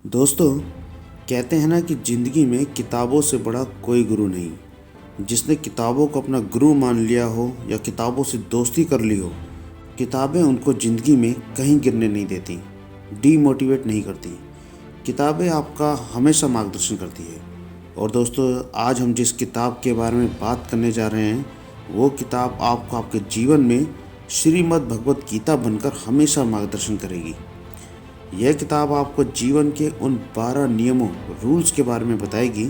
दोस्तों, कहते हैं ना कि ज़िंदगी में किताबों से बड़ा कोई गुरु नहीं। जिसने किताबों को अपना गुरु मान लिया हो या किताबों से दोस्ती कर ली हो, किताबें उनको ज़िंदगी में कहीं गिरने नहीं देती, डीमोटिवेट नहीं करती। किताबें आपका हमेशा मार्गदर्शन करती है। और दोस्तों, आज हम जिस किताब के बारे में बात करने जा रहे हैं, वो किताब आपको आपके जीवन में श्रीमद् भगवत गीता बनकर हमेशा मार्गदर्शन करेगी। यह किताब आपको जीवन के उन 12 नियमों, रूल्स के बारे में बताएगी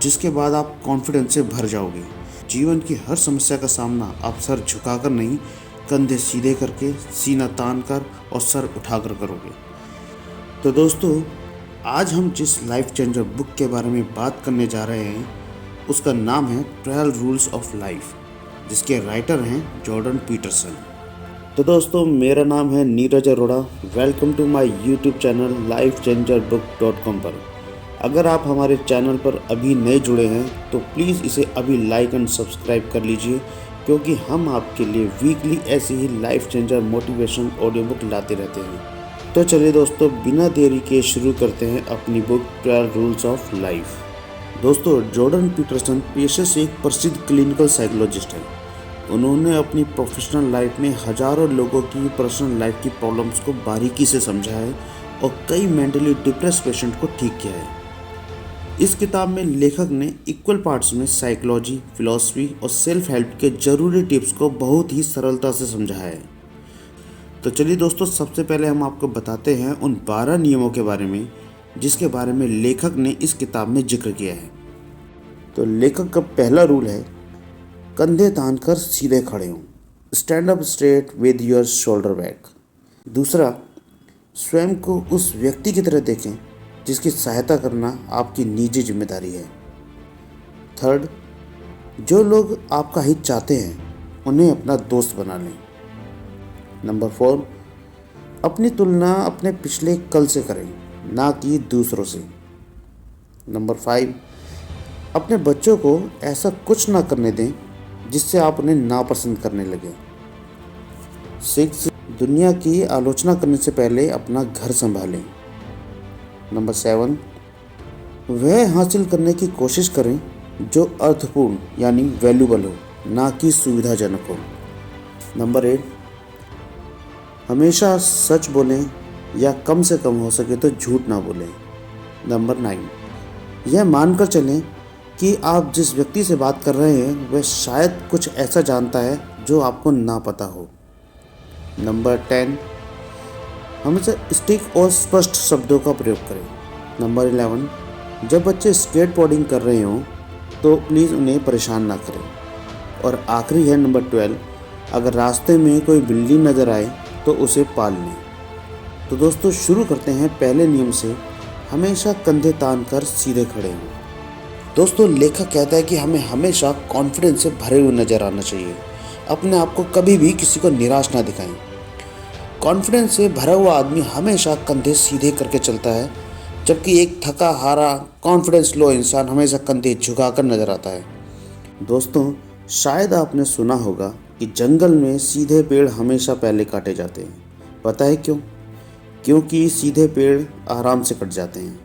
जिसके बाद आप कॉन्फिडेंस से भर जाओगे। जीवन की हर समस्या का सामना आप सर झुकाकर नहीं, कंधे सीधे करके, सीना तान कर और सर उठाकर करोगे। तो दोस्तों, आज हम जिस लाइफ चेंजर बुक के बारे में बात करने जा रहे हैं, उसका नाम है 12 रूल्स ऑफ लाइफ, जिसके राइटर हैं जॉर्डन पीटरसन। तो दोस्तों, मेरा नाम है Neeraj Arora. Welcome to my YouTube channel lifechangerbook.com पर। अगर आप हमारे चैनल पर अभी नए जुड़े हैं तो प्लीज़ इसे अभी लाइक एंड सब्सक्राइब कर लीजिए, क्योंकि हम आपके लिए वीकली ऐसी ही life changer motivation audio book लाते रहते हैं। तो चलिए दोस्तों, बिना देरी के शुरू करते हैं अपनी बुक 12 रूल्स ऑफ लाइफ। दोस्तों, जॉर्डन पीटरसन पेशे से एक प्रसिद्ध क्लिनिकल साइकोलॉजिस्ट हैं। उन्होंने अपनी प्रोफेशनल लाइफ में हजारों लोगों की पर्सनल लाइफ की प्रॉब्लम्स को बारीकी से समझा है और कई मेंटली डिप्रेस पेशेंट को ठीक किया है। इस किताब में लेखक ने इक्वल पार्ट्स में साइकोलॉजी, फिलॉसफी और सेल्फ हेल्प के जरूरी टिप्स को बहुत ही सरलता से समझाया है। तो चलिए दोस्तों, सबसे पहले हम आपको बताते हैं उन 12 नियमों के बारे में जिसके बारे में लेखक ने इस किताब में जिक्र किया है। तो लेखक का पहला रूल है, कंधे तान कर सीधे खड़े हों, stand up straight with your shoulder back. दूसरा, स्वयं को उस व्यक्ति की तरह देखें जिसकी सहायता करना आपकी निजी जिम्मेदारी है। थर्ड, जो लोग आपका हित चाहते हैं उन्हें अपना दोस्त बना लें। नंबर 4, अपनी तुलना अपने पिछले कल से करें, ना कि दूसरों से। नंबर 5, अपने बच्चों को ऐसा कुछ ना करने दें जिससे आप उन्हें नापसंद करने लगे। 6, दुनिया की आलोचना करने से पहले अपना घर संभालें। नंबर 7, वह हासिल करने की कोशिश करें जो अर्थपूर्ण यानी वैल्यूबल हो, ना कि सुविधाजनक हो। नंबर 8, हमेशा सच बोलें या कम से कम हो सके तो झूठ ना बोलें। नंबर 9, यह मानकर चलें कि आप जिस व्यक्ति से बात कर रहे हैं वह शायद कुछ ऐसा जानता है जो आपको ना पता हो। नंबर 10, हमेशा स्टिक और स्पष्ट शब्दों का प्रयोग करें। नंबर 11, जब बच्चे स्केटबोर्डिंग कर रहे हों तो प्लीज़ उन्हें परेशान ना करें। और आखिरी है नंबर 12, अगर रास्ते में कोई बिल्ली नज़र आए तो उसे पाल लें। तो दोस्तों, शुरू करते हैं पहले नियम से, हमेशा कंधे तान कर सीधे खड़े हों। दोस्तों, लेखक कहता है कि हमें हमेशा कॉन्फिडेंस से भरे हुए नज़र आना चाहिए। अपने आप को कभी भी किसी को निराश ना दिखाएं। कॉन्फिडेंस से भरा हुआ आदमी हमेशा कंधे सीधे करके चलता है, जबकि एक थका हारा कॉन्फिडेंस लो इंसान हमेशा कंधे झुकाकर नजर आता है। दोस्तों, शायद आपने सुना होगा कि जंगल में सीधे पेड़ हमेशा पहले काटे जाते हैं। पता है क्यों? क्योंकि सीधे पेड़ आराम से कट जाते हैं।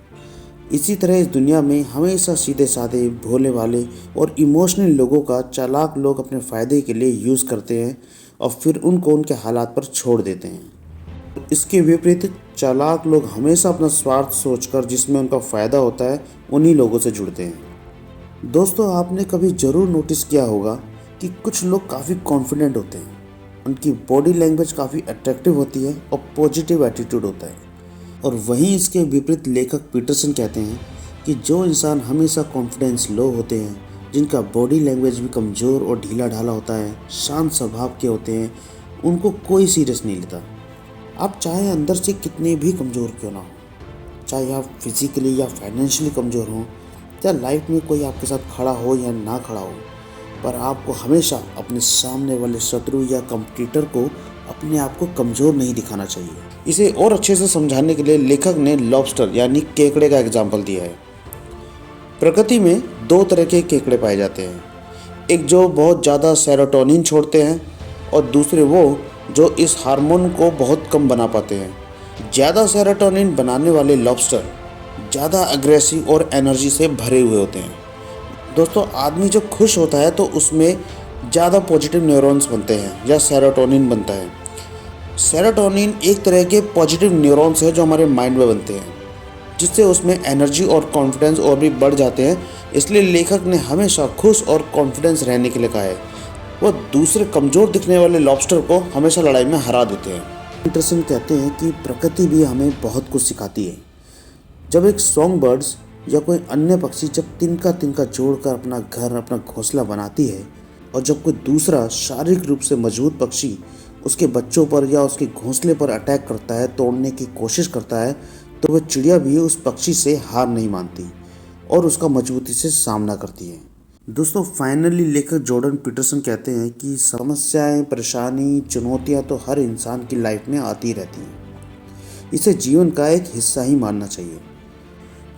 इसी तरह इस दुनिया में हमेशा सीधे साधे, भोले भाले और इमोशनल लोगों का चालाक लोग अपने फ़ायदे के लिए यूज़ करते हैं और फिर उनको उनके हालात पर छोड़ देते हैं। इसके विपरीत चालाक लोग हमेशा अपना स्वार्थ सोचकर जिसमें उनका फ़ायदा होता है उन्हीं लोगों से जुड़ते हैं। दोस्तों, आपने कभी ज़रूर नोटिस किया होगा कि कुछ लोग काफ़ी कॉन्फिडेंट होते हैं, उनकी बॉडी लैंग्वेज काफ़ी अट्रैक्टिव होती है और पॉजिटिव एटीट्यूड होता है। और वहीं इसके विपरीत लेखक पीटरसन कहते हैं कि जो इंसान हमेशा कॉन्फिडेंस लो होते हैं, जिनका बॉडी लैंग्वेज भी कमज़ोर और ढीला ढाला होता है, शांत स्वभाव के होते हैं, उनको कोई सीरियस नहीं लेता। आप चाहे अंदर से कितने भी कमज़ोर क्यों ना हो, चाहे आप फिजिकली या फाइनेंशियली कमज़ोर हों, या लाइफ में कोई आपके साथ खड़ा हो या ना खड़ा हो, पर आपको हमेशा अपने सामने वाले शत्रु या कंपटीटर को अपने आप को कमज़ोर नहीं दिखाना चाहिए। इसे और अच्छे से समझाने के लिए लेखक ने लॉबस्टर यानी केकड़े का एग्जाम्पल दिया है। प्रकृति में 2 तरह के केकड़े पाए जाते हैं, एक जो बहुत ज़्यादा सेरोटोनिन छोड़ते हैं और दूसरे वो जो इस हार्मोन को बहुत कम बना पाते हैं। ज़्यादा सेरोटोनिन बनाने वाले लॉबस्टर ज़्यादा अग्रेसिव और एनर्जी से भरे हुए होते हैं। दोस्तों, आदमी जब खुश होता है तो उसमें ज़्यादा पॉजिटिव न्यूरॉन्स बनते हैं या सेरोटोनिन बनता है। सेरोटोनिन एक तरह के पॉजिटिव न्यूरॉन्स हैं जो हमारे माइंड में बनते हैं, जिससे उसमें एनर्जी और कॉन्फिडेंस और भी बढ़ जाते हैं। इसलिए लेखक ने हमेशा खुश और कॉन्फिडेंस रहने के लिए कहा है। वो दूसरे कमज़ोर दिखने वाले लॉबस्टर को हमेशा लड़ाई में हरा देते हैं। पीटरसन कहते हैं कि प्रकृति भी हमें बहुत कुछ सिखाती है। जब एक सॉन्ग बर्ड्स या कोई अन्य पक्षी जब तिनका तिनका जोड़कर अपना घर, अपना घोंसला बनाती है, और जब कोई दूसरा शारीरिक रूप से मजबूत पक्षी उसके बच्चों पर या उसके घोंसले पर अटैक करता है, तोड़ने की कोशिश करता है, तो वह चिड़िया भी उस पक्षी से हार नहीं मानती और उसका मजबूती से सामना करती है। दोस्तों, फाइनली लेखक जॉर्डन पीटरसन कहते हैं कि समस्याएं, परेशानी, चुनौतियां तो हर इंसान की लाइफ में आती रहती हैं। इसे जीवन का एक हिस्सा ही मानना चाहिए।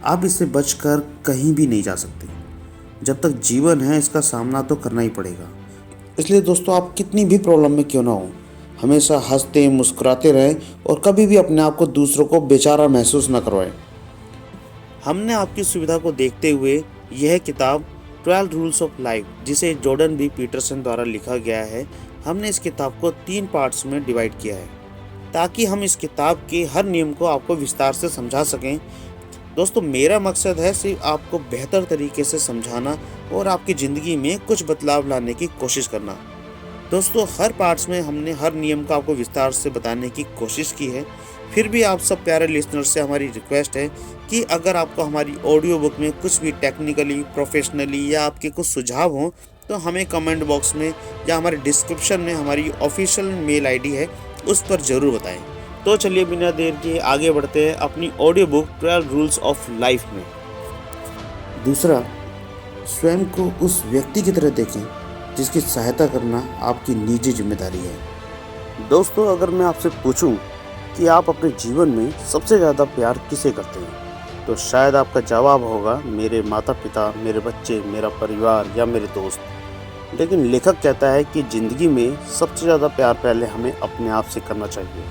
आप इससे बचकर कहीं भी नहीं जा सकते। जब तक जीवन है इसका सामना तो करना ही पड़ेगा। इसलिए दोस्तों, आप कितनी भी प्रॉब्लम में क्यों ना हो, हमेशा हंसते मुस्कुराते रहें और कभी भी अपने आप को दूसरों को बेचारा महसूस न करवाएं। हमने आपकी सुविधा को देखते हुए यह किताब 12 रूल्स ऑफ लाइफ, जिसे जॉर्डन बी पीटरसन द्वारा लिखा गया है, हमने इस किताब को 3 पार्ट्स में डिवाइड किया है ताकि हम इस किताब के हर नियम को आपको विस्तार से समझा सकें। दोस्तों, मेरा मकसद है सिर्फ आपको बेहतर तरीके से समझाना और आपकी ज़िंदगी में कुछ बदलाव लाने की कोशिश करना। दोस्तों, हर पार्ट्स में हमने हर नियम को आपको विस्तार से बताने की कोशिश की है। फिर भी आप सब प्यारे लिसनर्स से हमारी रिक्वेस्ट है कि अगर आपको हमारी ऑडियो बुक में कुछ भी टेक्निकली, प्रोफेशनली या आपके कुछ सुझाव हों तो हमें कमेंट बॉक्स में या हमारे डिस्क्रिप्शन में हमारी ऑफिशियल मेल आईडी है, उस पर ज़रूर बताएं। तो चलिए बिना देर के आगे बढ़ते हैं अपनी audio book 12 rules of life में। दूसरा, स्वयं को उस व्यक्ति की तरह देखें जिसकी सहायता करना आपकी निजी जिम्मेदारी है। दोस्तों, अगर मैं आपसे पूछूं कि आप अपने जीवन में सबसे ज़्यादा प्यार किसे करते हैं, तो शायद आपका जवाब होगा मेरे माता पिता, मेरे बच्चे, मेरा परिवार या मेरे दोस्त। लेकिन लेखक कहता है कि ज़िंदगी में सबसे ज़्यादा प्यार पहले हमें अपने आप से करना चाहिए।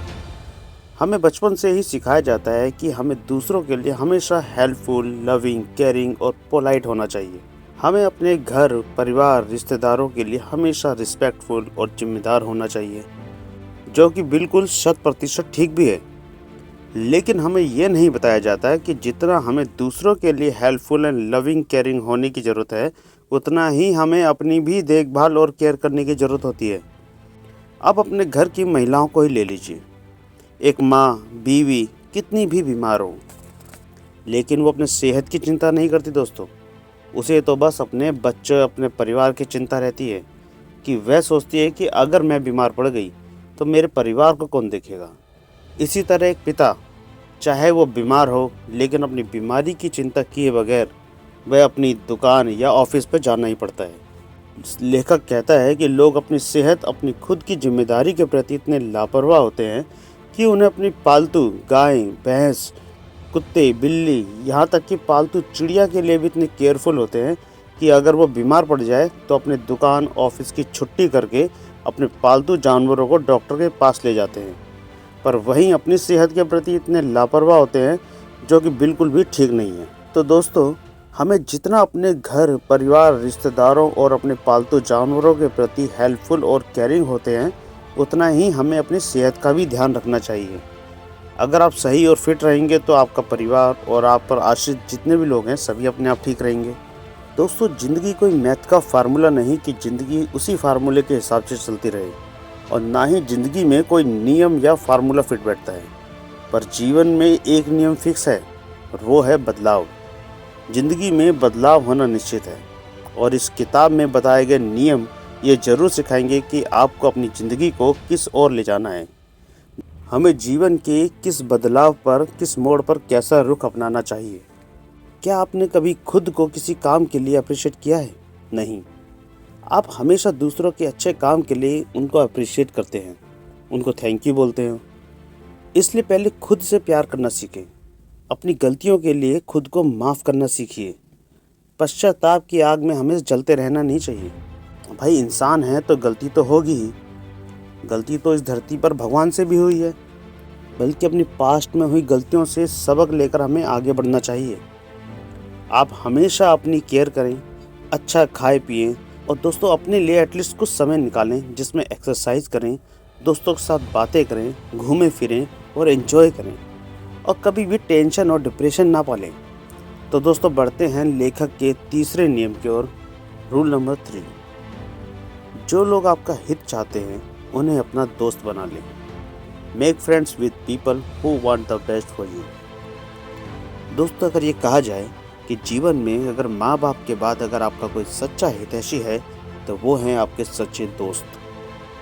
हमें बचपन से ही सिखाया जाता है कि हमें दूसरों के लिए हमेशा हेल्पफुल, लविंग, केयरिंग और पोलाइट होना चाहिए। हमें अपने घर, परिवार, रिश्तेदारों के लिए हमेशा रिस्पेक्टफुल और जिम्मेदार होना चाहिए, जो कि बिल्कुल 100% ठीक भी है। लेकिन हमें यह नहीं बताया जाता है कि जितना हमें दूसरों के लिए हेल्पफुल एंड लविंग, केयरिंग होने की ज़रूरत है, उतना ही हमें अपनी भी देखभाल और केयर करने की ज़रूरत होती है। अब अपने घर की महिलाओं को ही ले लीजिए। एक माँ, बीवी कितनी भी बीमार हो, लेकिन वो अपने सेहत की चिंता नहीं करती दोस्तों। उसे तो बस अपने बच्चे, अपने परिवार की चिंता रहती है कि वह सोचती है कि अगर मैं बीमार पड़ गई तो मेरे परिवार को कौन देखेगा। इसी तरह एक पिता, चाहे वो बीमार हो, लेकिन अपनी बीमारी की चिंता किए बगैर वह अपनी दुकान या ऑफिस पर जाना ही पड़ता है। लेखक कहता है कि लोग अपनी सेहत, अपनी खुद की जिम्मेदारी के प्रति इतने लापरवाह होते हैं कि उन्हें अपनी पालतू गाय, भैंस, कुत्ते, बिल्ली, यहाँ तक कि पालतू चिड़िया के लिए भी इतने केयरफुल होते हैं कि अगर वो बीमार पड़ जाए तो अपने दुकान, ऑफिस की छुट्टी करके अपने पालतू जानवरों को डॉक्टर के पास ले जाते हैं। पर वहीं अपनी सेहत के प्रति इतने लापरवाह होते हैं, जो कि बिल्कुल भी ठीक नहीं है। तो दोस्तों, हमें जितना अपने घर, परिवार, रिश्तेदारों और अपने पालतू जानवरों के प्रति हेल्पफुल और केयरिंग होते हैं, उतना ही हमें अपनी सेहत का भी ध्यान रखना चाहिए। अगर आप सही और फिट रहेंगे तो आपका परिवार और आप पर आश्रित जितने भी लोग हैं सभी अपने आप ठीक रहेंगे। दोस्तों, ज़िंदगी कोई मैथ का फार्मूला नहीं कि ज़िंदगी उसी फार्मूले के हिसाब से चलती रहे, और ना ही ज़िंदगी में कोई नियम या फार्मूला फिट बैठता है। पर जीवन में एक नियम फिक्स है और वो है बदलाव। ज़िंदगी में बदलाव होना निश्चित है, और इस किताब में बताए गए नियम ये ज़रूर सिखाएंगे कि आपको अपनी ज़िंदगी को किस ओर ले जाना है। हमें जीवन के किस बदलाव पर, किस मोड़ पर कैसा रुख अपनाना चाहिए। क्या आपने कभी खुद को किसी काम के लिए अप्रिशिएट किया है? नहीं। आप हमेशा दूसरों के अच्छे काम के लिए उनको अप्रिशिएट करते हैं, उनको थैंक यू बोलते हैं। इसलिए पहले खुद से प्यार करना सीखें। अपनी गलतियों के लिए खुद को माफ़ करना सीखिए। पश्चाताप की आग में हमें जलते रहना नहीं चाहिए। भाई, इंसान है तो गलती तो होगी ही। गलती तो इस धरती पर भगवान से भी हुई है। बल्कि अपनी पास्ट में हुई गलतियों से सबक लेकर हमें आगे बढ़ना चाहिए। आप हमेशा अपनी केयर करें, अच्छा खाएं पिएं और दोस्तों अपने लिए एटलीस्ट कुछ समय निकालें जिसमें एक्सरसाइज करें, दोस्तों के साथ बातें करें, घूमें फिरें और एंजॉय करें और कभी भी टेंशन और डिप्रेशन ना पालें। तो दोस्तों बढ़ते हैं लेखक के तीसरे नियम की ओर। रूल नंबर 3, जो लोग आपका हित चाहते हैं उन्हें अपना दोस्त बना लें। Make friends with people who want the best for you. दोस्तों अगर ये कहा जाए कि जीवन में अगर माँ बाप के बाद अगर आपका कोई सच्चा हितैषी है तो वो हैं आपके सच्चे दोस्त।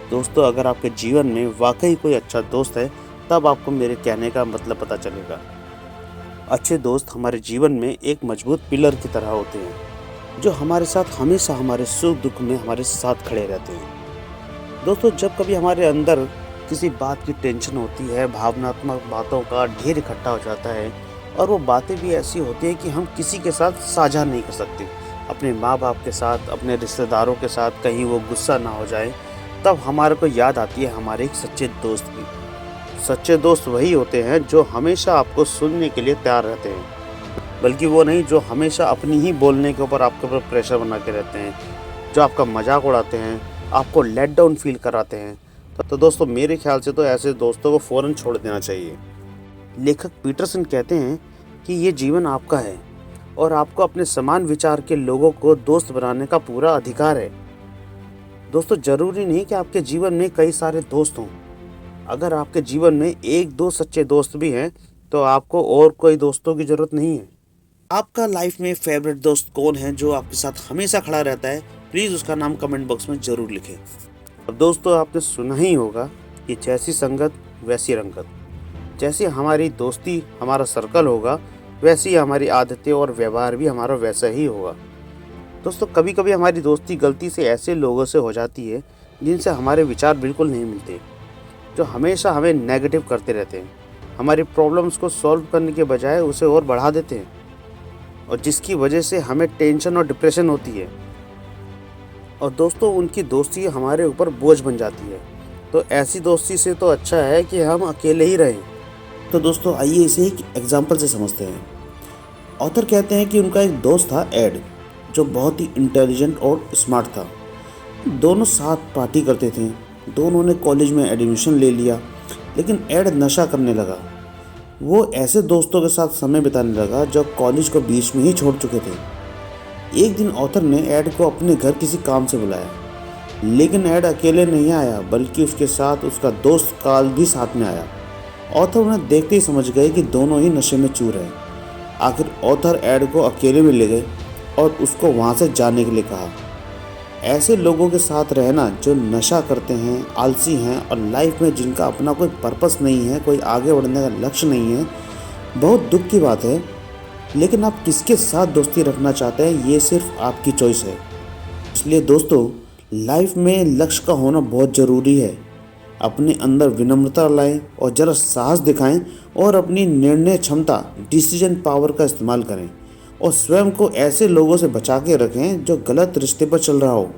दोस्तों अगर आपके जीवन में वाकई कोई अच्छा दोस्त है तब आपको मेरे कहने का मतलब पता चलेगा। अच्छे दोस्त हमारे जीवन में एक मजबूत पिलर की तरह होते हैं जो हमारे साथ हमेशा हमारे सुख दुख में हमारे साथ खड़े रहते हैं। दोस्तों जब कभी हमारे अंदर किसी बात की टेंशन होती है, भावनात्मक बातों का ढेर इकट्ठा हो जाता है और वो बातें भी ऐसी होती हैं कि हम किसी के साथ साझा नहीं कर सकते, अपने माँ बाप के साथ, अपने रिश्तेदारों के साथ, कहीं वो गुस्सा ना हो जाए, तब हमारे को याद आती है हमारे एक सच्चे दोस्त की। सच्चे दोस्त वही होते हैं जो हमेशा आपको सुनने के लिए तैयार रहते हैं, बल्कि वो नहीं जो हमेशा अपनी ही बोलने के ऊपर आपके ऊपर प्रेशर बना के रहते हैं, जो आपका मजाक उड़ाते हैं, आपको लेट डाउन फील कराते हैं। तो दोस्तों मेरे ख्याल से तो ऐसे दोस्तों को फ़ौरन छोड़ देना चाहिए। लेखक पीटरसन कहते हैं कि ये जीवन आपका है और आपको अपने समान विचार के लोगों को दोस्त बनाने का पूरा अधिकार है। दोस्तों ज़रूरी नहीं कि आपके जीवन में कई सारे दोस्त हों। अगर आपके जीवन में एक दो सच्चे दोस्त भी हैं तो आपको और कोई दोस्तों की ज़रूरत नहीं है। आपका लाइफ में फेवरेट दोस्त कौन है जो आपके साथ हमेशा खड़ा रहता है? प्लीज़ उसका नाम कमेंट बॉक्स में ज़रूर लिखें। अब दोस्तों आपने सुना ही होगा कि जैसी संगत वैसी रंगत। जैसे हमारी दोस्ती हमारा सर्कल होगा वैसी ही हमारी आदतें और व्यवहार भी हमारा वैसा ही होगा। दोस्तों कभी कभी हमारी दोस्ती गलती से ऐसे लोगों से हो जाती है जिनसे हमारे विचार बिल्कुल नहीं मिलते, जो हमेशा हमें नेगेटिव करते रहते हैं, हमारी प्रॉब्लम्स को सॉल्व करने के बजाय उसे और बढ़ा देते हैं और जिसकी वजह से हमें टेंशन और डिप्रेशन होती है और दोस्तों उनकी दोस्ती हमारे ऊपर बोझ बन जाती है। तो ऐसी दोस्ती से तो अच्छा है कि हम अकेले ही रहें। तो दोस्तों आइए इसे एक एग्जाम्पल से समझते हैं। ऑथर कहते हैं कि उनका एक दोस्त था एड, जो बहुत ही इंटेलिजेंट और स्मार्ट था। दोनों साथ पार्टी करते थे, दोनों ने कॉलेज में एडमिशन ले लिया, लेकिन एड नशा करने लगा। वो ऐसे दोस्तों के साथ समय बिताने लगा जो कॉलेज को बीच में ही छोड़ चुके थे। एक दिन ऑथर ने एड को अपने घर किसी काम से बुलाया, लेकिन एड अकेले नहीं आया बल्कि उसके साथ उसका दोस्त कार्ल भी साथ में आया। ऑथर उन्हें देखते ही समझ गए कि दोनों ही नशे में चूर हैं। आखिर ऑथर एड को अकेले में ले गए और उसको वहाँ से जाने के लिए कहा। ऐसे लोगों के साथ रहना जो नशा करते हैं, आलसी हैं और लाइफ में जिनका अपना कोई पर्पस नहीं है, कोई आगे बढ़ने का लक्ष्य नहीं है, बहुत दुख की बात है। लेकिन आप किसके साथ दोस्ती रखना चाहते हैं ये सिर्फ आपकी चॉइस है। इसलिए दोस्तों लाइफ में लक्ष्य का होना बहुत ज़रूरी है। अपने अंदर विनम्रता लाएं और ज़रा साहस दिखाएं और अपनी निर्णय क्षमता, डिसीजन पावर का इस्तेमाल करें और स्वयं को ऐसे लोगों से बचा के रखें जो गलत रास्ते पर चल रहा हो,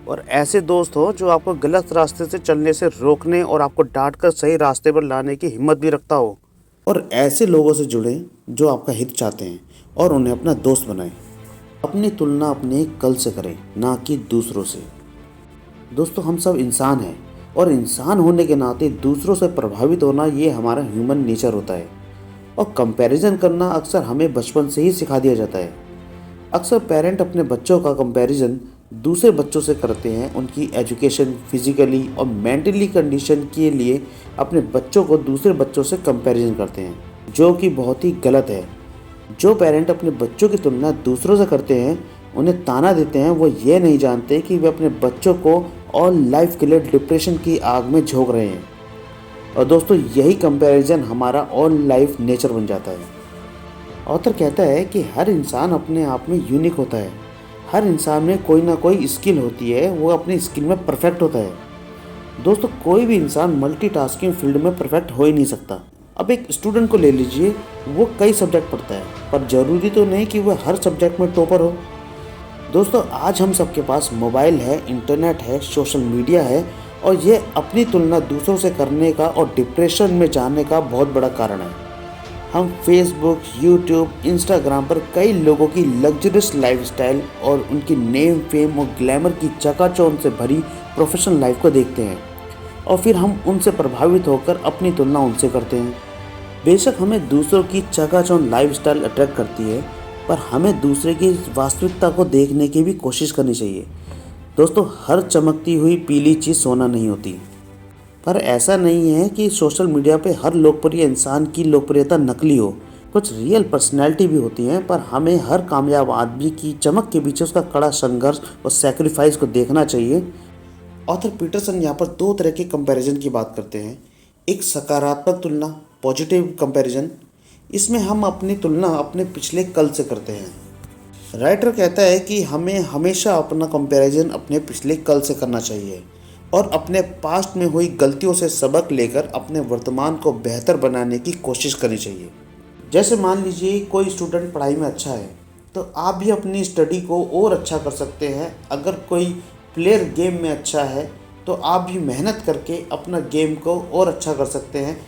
और ऐसे दोस्त हो जो आपको गलत रास्ते से चलने से रोकने और आपको डांट कर सही रास्ते पर लाने की हिम्मत भी रखता हो। और ऐसे लोगों से जुड़ें जो आपका हित चाहते हैं और उन्हें अपना दोस्त बनाएं। अपनी तुलना अपने कल से करें, ना कि दूसरों से। दोस्तों हम सब इंसान हैं और इंसान होने के नाते दूसरों से प्रभावित होना ये हमारा ह्यूमन नेचर होता है और कंपैरिजन करना अक्सर हमें बचपन से ही सिखा दिया जाता है। अक्सर पेरेंट अपने बच्चों का कंपैरिजन दूसरे बच्चों से करते हैं, उनकी एजुकेशन, फिजिकली और मेंटली कंडीशन के लिए अपने बच्चों को दूसरे बच्चों से कंपैरिजन करते हैं, जो कि बहुत ही गलत है। जो पेरेंट अपने बच्चों की तुलना दूसरों से करते हैं, उन्हें ताना देते हैं, वो ये नहीं जानते कि वे अपने बच्चों को और लाइफ के लिए डिप्रेशन की आग में झोंक रहे हैं। और दोस्तों यही कंपैरिजन हमारा ऑल लाइफ नेचर बन जाता है। ऑथर कहता है कि हर इंसान अपने आप में यूनिक होता है। हर इंसान में कोई ना कोई स्किल होती है, वो अपनी स्किल में परफेक्ट होता है। दोस्तों कोई भी इंसान मल्टीटास्किंग फील्ड में परफेक्ट हो ही नहीं सकता। अब एक स्टूडेंट को ले लीजिए, वो कई सब्जेक्ट पढ़ता है पर ज़रूरी तो नहीं कि वह हर सब्जेक्ट में टॉपर हो। दोस्तों आज हम सबके पास मोबाइल है, इंटरनेट है, सोशल मीडिया है और ये अपनी तुलना दूसरों से करने का और डिप्रेशन में जाने का बहुत बड़ा कारण है। हम फेसबुक, यूट्यूब, इंस्टाग्राम पर कई लोगों की लग्जरियस लाइफस्टाइल और उनकी नेम, फेम और ग्लैमर की चकाचौंध से भरी प्रोफेशनल लाइफ को देखते हैं और फिर हम उनसे प्रभावित होकर अपनी तुलना उनसे करते हैं। बेशक हमें दूसरों की चकाचौंध लाइफस्टाइल अट्रैक्ट करती है, पर हमें दूसरे की वास्तविकता को देखने की भी कोशिश करनी चाहिए। दोस्तों, हर चमकती हुई पीली चीज़ सोना नहीं होती, पर ऐसा नहीं है कि सोशल मीडिया पे हर लोकप्रिय इंसान की लोकप्रियता नकली हो। कुछ रियल पर्सनैलिटी भी होती हैं, पर हमें हर कामयाब आदमी की चमक के पीछे उसका कड़ा संघर्ष और सैक्रिफाइस को देखना चाहिए। ऑथर पीटरसन यहाँ पर दो तरह के कंपैरिजन की बात करते हैं। एक सकारात्मक तुलना, पॉजिटिव कंपैरिजन। इसमें हम अपनी तुलना अपने पिछले कल से करते हैं। राइटर कहता है कि हमें हमेशा अपना कंपैरिजन अपने पिछले कल से करना चाहिए और अपने पास्ट में हुई गलतियों से सबक लेकर अपने वर्तमान को बेहतर बनाने की कोशिश करनी चाहिए। जैसे मान लीजिए कोई स्टूडेंट पढ़ाई में अच्छा है, तो आप भी अपनी स्टडी को और अच्छा कर सकते हैं। अगर कोई प्लेयर गेम में अच्छा है, तो आप भी मेहनत करके अपना गेम को और अच्छा कर सकते हैं।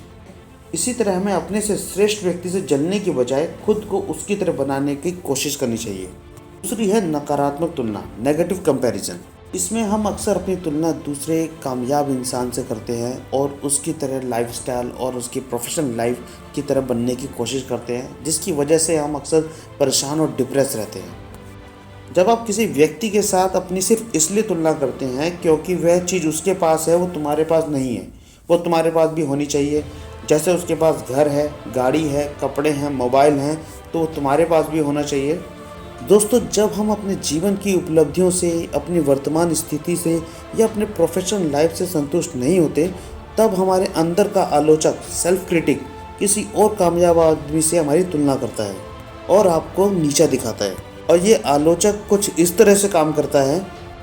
इसी तरह हमें अपने से श्रेष्ठ व्यक्ति से जलने की बजाय खुद को उसकी तरह बनाने की कोशिश करनी चाहिए। दूसरी है नकारात्मक तुलना, नेगेटिव कंपैरिजन। इसमें हम अक्सर अपनी तुलना दूसरे कामयाब इंसान से करते हैं और उसकी तरह लाइफस्टाइल और उसकी प्रोफेशनल लाइफ की तरह बनने की कोशिश करते हैं, जिसकी वजह से हम अक्सर परेशान और डिप्रेस रहते हैं। जब आप किसी व्यक्ति के साथ अपनी सिर्फ इसलिए तुलना करते हैं क्योंकि वह चीज़ उसके पास है, वो तुम्हारे पास नहीं है, वो तुम्हारे पास भी होनी चाहिए। जैसे उसके पास घर है, गाड़ी है, कपड़े हैं, मोबाइल हैं, तो तुम्हारे पास भी होना चाहिए। दोस्तों, जब हम अपने जीवन की उपलब्धियों से, अपनी वर्तमान स्थिति से या अपने प्रोफेशनल लाइफ से संतुष्ट नहीं होते, तब हमारे अंदर का आलोचक, सेल्फ क्रिटिक, किसी और कामयाब आदमी से हमारी तुलना करता है और आपको नीचा दिखाता है। और ये आलोचक कुछ इस तरह से काम करता है।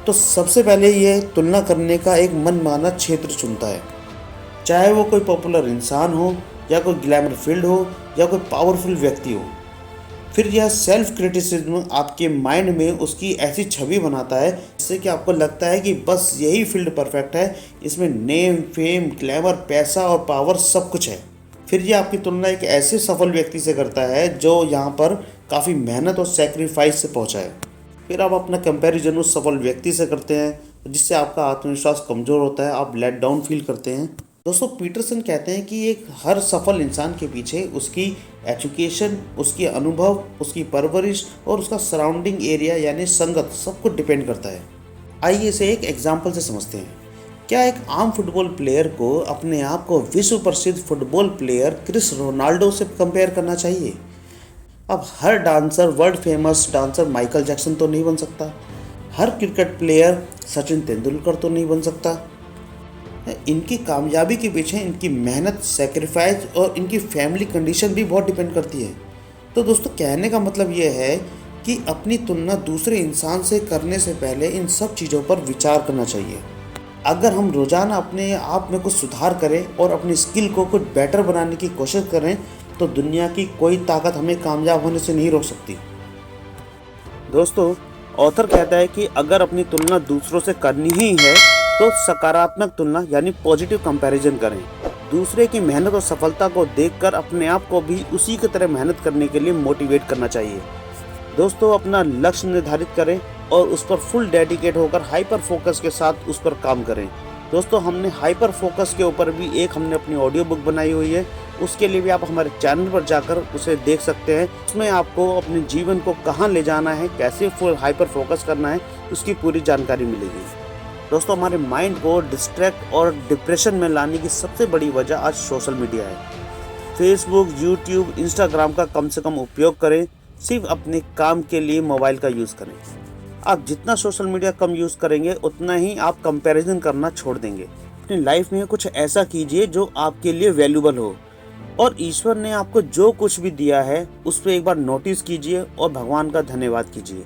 तो सबसे पहले ये तुलना करने का एक मनमाना क्षेत्र चुनता है, चाहे वो कोई पॉपुलर इंसान हो या कोई ग्लैमर फील्ड हो या कोई पावरफुल व्यक्ति हो। फिर यह सेल्फ क्रिटिसिज्म आपके माइंड में उसकी ऐसी छवि बनाता है जिससे कि आपको लगता है कि बस यही फील्ड परफेक्ट है, इसमें नेम, फेम, ग्लैमर, पैसा और पावर सब कुछ है। फिर यह आपकी तुलना एक ऐसे सफल व्यक्ति से करता है जो यहाँ पर काफ़ी मेहनत और सेक्रीफाइस से पहुँचा है। फिर आप अपना कंपैरिजन उस सफल व्यक्ति से करते हैं, जिससे आपका आत्मविश्वास कमज़ोर होता है, आप लेट डाउन फील करते हैं। दोस्तों, पीटरसन कहते हैं कि एक हर सफल इंसान के पीछे उसकी एजुकेशन, उसकी अनुभव, उसकी परवरिश और उसका सराउंडिंग एरिया यानी संगत सब कुछ डिपेंड करता है। आइए इसे एक एग्जाम्पल से समझते हैं। क्या एक आम फुटबॉल प्लेयर को अपने आप को विश्व प्रसिद्ध फुटबॉल प्लेयर क्रिस रोनाल्डो से कंपेयर करना चाहिए? अब हर dancer world famous dancer Michael Jackson तो नहीं बन सकता, हर क्रिकेट प्लेयर सचिन तेंदुलकर तो नहीं बन सकता। इनकी कामयाबी के पीछे इनकी मेहनत, सेक्रीफाइस और इनकी फैमिली कंडीशन भी बहुत डिपेंड करती है। तो दोस्तों, कहने का मतलब ये है कि अपनी तुलना दूसरे इंसान से करने से पहले इन सब चीज़ों पर विचार करना चाहिए। अगर हम रोज़ाना अपने आप में कुछ सुधार करें और अपनी स्किल को कुछ बेटर बनाने की कोशिश करें, तो दुनिया की कोई ताकत हमें कामयाब होने से नहीं रोक सकती। दोस्तों, ऑथर कहता है कि अगर अपनी तुलना दूसरों से करनी ही है तो सकारात्मक तुलना यानी पॉजिटिव कंपैरिजन करें। दूसरे की मेहनत और सफलता को देखकर अपने आप को भी उसी की तरह मेहनत करने के लिए मोटिवेट करना चाहिए। दोस्तों, अपना लक्ष्य निर्धारित करें और उस पर फुल डेडिकेट होकर हाइपर फोकस के साथ उस पर काम करें। दोस्तों, हमने हाइपर फोकस के ऊपर भी हमने अपनी ऑडियो बुक बनाई हुई है, उसके लिए भी आप हमारे चैनल पर जाकर उसे देख सकते हैं। उसमें आपको अपने जीवन को कहाँ ले जाना है, कैसे फुल हाइपर फोकस करना है, उसकी पूरी जानकारी मिलेगी। दोस्तों, हमारे माइंड को डिस्ट्रैक्ट और डिप्रेशन में लाने की सबसे बड़ी वजह आज सोशल मीडिया है। फेसबुक, यूट्यूब, इंस्टाग्राम का कम से कम उपयोग करें, सिर्फ अपने काम के लिए मोबाइल का यूज़ करें। आप जितना सोशल मीडिया कम यूज़ करेंगे उतना ही आप कंपैरिजन करना छोड़ देंगे। अपनी लाइफ में कुछ ऐसा कीजिए जो आपके लिए वैल्यूबल हो, और ईश्वर ने आपको जो कुछ भी दिया है उस पर एक बार नोटिस कीजिए और भगवान का धन्यवाद कीजिए।